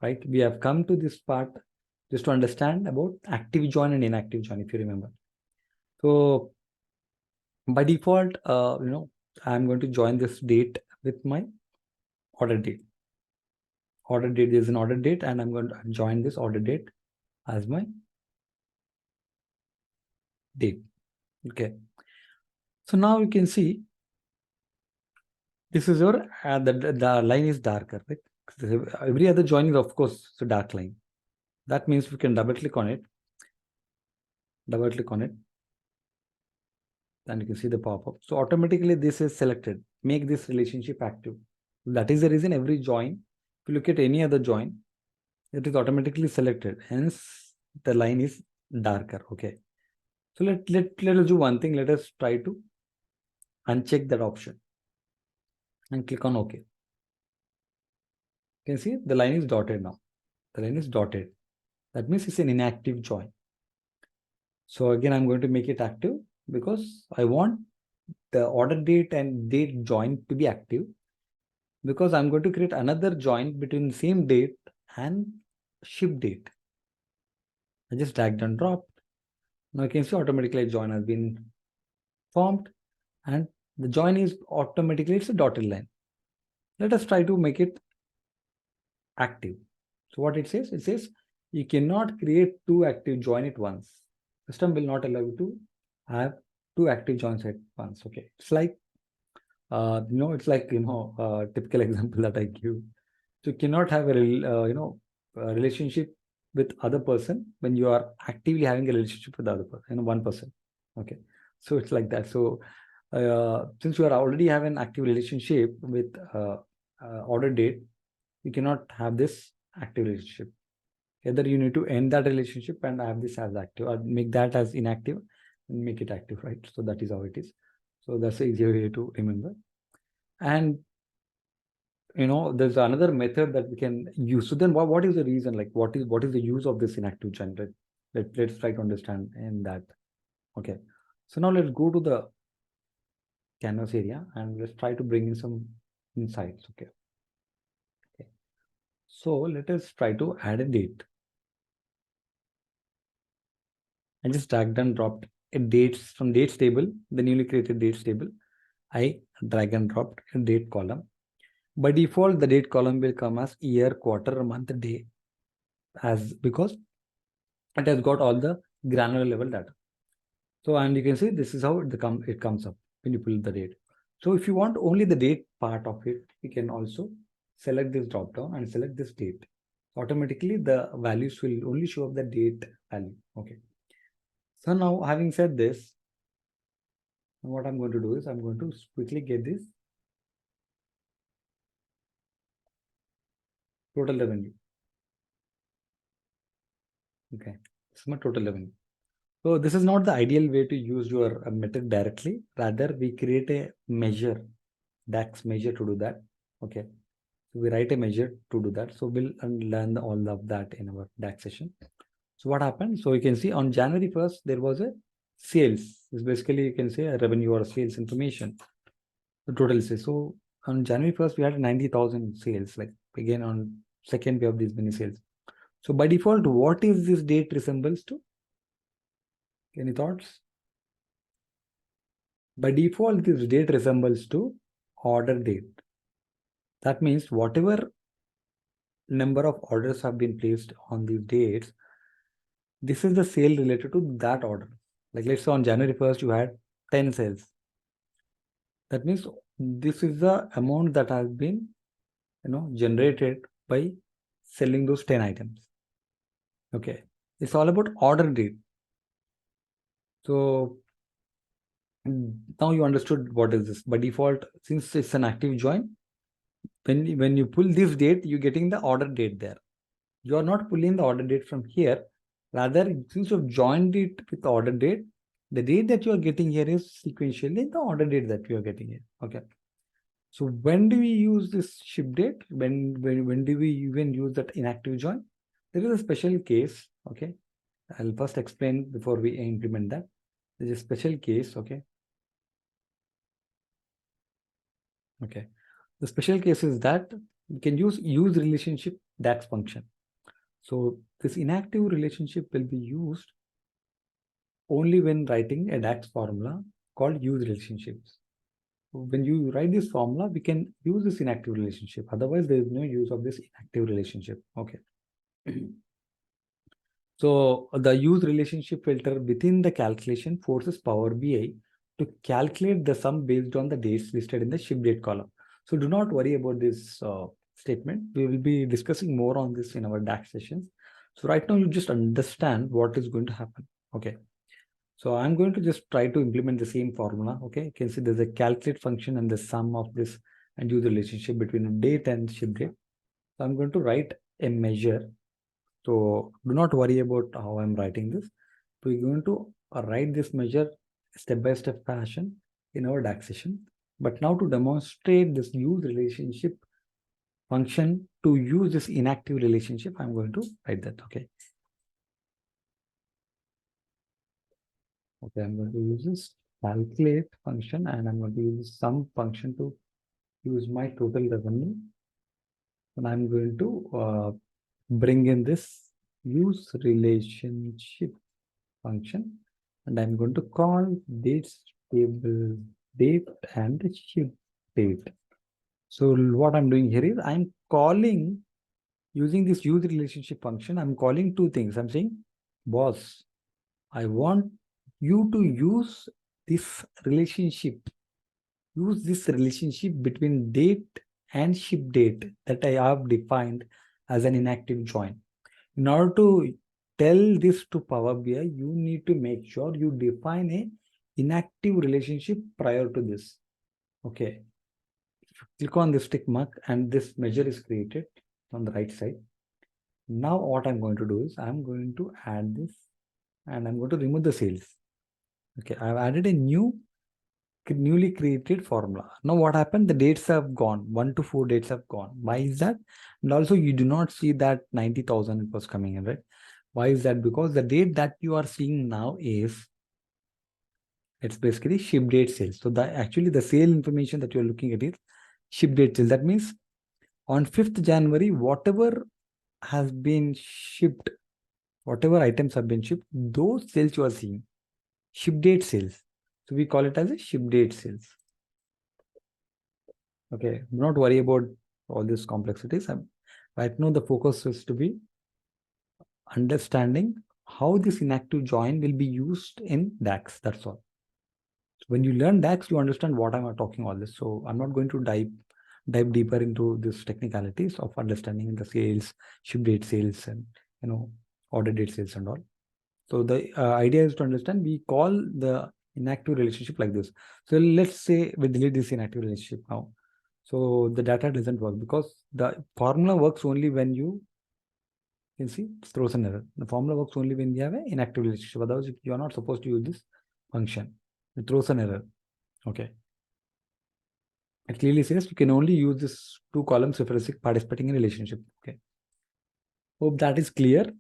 right? We have come to this part just to understand about active join and inactive join, if you remember. So by default, I'm going to join this date with my order date. Order date is an order date, and I'm going to join this order date as my date. Okay. So now you can see this is your the line is darker, right? Every other join is, of course, a dark line. That means we can double click on it, and you can see the pop-up. So automatically this is selected. Make this relationship active. That is the reason every join, if you look at any other join, it is automatically selected. Hence, the line is darker. Okay. So let us do one thing. Let us try to uncheck that option and click on OK. You can see the line is dotted now. The line is dotted. That means it's an inactive join. So again, I'm going to make it active because I want the order date and date join to be active, because I'm going to create another join between the same date and ship date. I just dragged and dropped. Now you can see automatically a join has been formed, and the join is automatically, it's a dotted line. Let us try to make it active. So what it says you cannot create two active join at once. System will not allow you to have two active joins at once. Okay. It's like, it's like, typical example that I give. So you cannot have a relationship with other person when you are actively having a relationship with the other person, one person. Okay. So it's like that. So since you are already have an active relationship with order date, you cannot have this active relationship. Either you need to end that relationship and have this as active, or make that as inactive and make it active, right? So that is how it is. So that's the easier way to remember. And there's another method that we can use. So then what is the reason, like what is the use of this inactive join? Let's try to understand in that. Okay. So now let's go to the canvas area and let's try to bring in some insights. Okay. So let us try to add a date. I just dragged and dropped a dates from dates table, the newly created dates table. I drag and dropped a date column. By default, the date column will come as year, quarter, month, day, because it has got all the granular level data. So, and you can see this is how it comes up when you pull the date. So if you want only the date part of it, you can also select this drop down and select this date. Automatically, the values will only show up the date value. Okay. So now, having said this, what I'm going to do is I'm going to quickly get this total revenue. Okay, this is my total revenue. So this is not the ideal way to use your metric directly. Rather, we create a measure, DAX measure to do that. Okay, so we write a measure to do that. So we'll learn all of that in our DAX session. So what happened? So you can see on January 1st, there was a sales. It's basically, you can say a revenue or a sales information. The total sales. So on January 1st, we had 90,000 sales. Like again, on second, we have these many sales. So by default, what is this date resembles to? Any thoughts? By default, this date resembles to order date. That means whatever number of orders have been placed on these dates, this is the sale related to that order. Like let's say on January 1st, you had 10 sales. That means this is the amount that has been, generated by selling those 10 items. Okay. It's all about order date. So now you understood what is this. By default, since it's an active join, when you pull this date, you're getting the order date there. You are not pulling the order date from here. Rather, since you've joined it with the order date, the date that you are getting here is sequentially the order date that we are getting here. Okay. So when do we use this ship date? When do we even use that inactive join? There is a special case. Okay. I'll first explain before we implement that. There's a special case. Okay. Okay. The special case is that you can use relationship DAX function. So this inactive relationship will be used only when writing a DAX formula called use relationships. When you write this formula, we can use this inactive relationship. Otherwise, there is no use of this inactive relationship. Okay. So the use relationship filter within the calculation forces Power BI to calculate the sum based on the dates listed in the ship date column. So do not worry about this statement. We will be discussing more on this in our DAX sessions. So right now you just understand what is going to happen. Okay. So I'm going to just try to implement the same formula. Okay. You can see there's a calculate function and the sum of this and use relationship between a date and ship date. So I'm going to write a measure. So do not worry about how I'm writing this. We're going to write this measure step-by-step fashion in our DAX session. But now to demonstrate this use relationship function, to use this inactive relationship, I'm going to write that. Okay. Okay, I'm going to use this calculate function and I'm going to use sum function to use my total revenue. And I'm going to bring in this use relationship function, and I'm going to call dates table date and ship date. So what I'm doing here is I'm calling using this use relationship function. I'm calling two things. I'm saying, boss, I want you to use this relationship. Use this relationship between date and ship date that I have defined as an inactive join. In order to tell this to Power BI, you need to make sure you define a inactive relationship prior to this. Okay. Click on this tick mark and this measure is created on the right side. Now what I'm going to do is I'm going to add this and I'm going to remove the sales. Okay, I've added a newly created formula. Now what happened? The dates have gone. 1 to 4 dates have gone. Why is that? And also you do not see that 90,000 it was coming in, right? Why is that? Because the date that you are seeing now is, it's basically ship date sales. So actually the sale information that you're looking at is ship date sales. That means on 5th January, whatever has been shipped, whatever items have been shipped, those sales you are seeing, ship date sales. So we call it as a ship date sales. Okay, do not worry about all these complexities. Right now the focus is to be understanding how this inactive join will be used in DAX. That's all. So when you learn DAX, you understand what I'm talking all this. So I'm not going to dive deeper into these technicalities of understanding the sales, ship date sales, and order date sales and all. So the idea is to understand, we call the inactive relationship like this. So let's say we delete this inactive relationship now. So the data doesn't work because the formula works only when you can see it throws an error. The formula works only when we have an inactive relationship. Otherwise, you are not supposed to use this function. It throws an error. Okay. It clearly says you can only use this two columns referencing participating in relationship. Okay. Hope that is clear.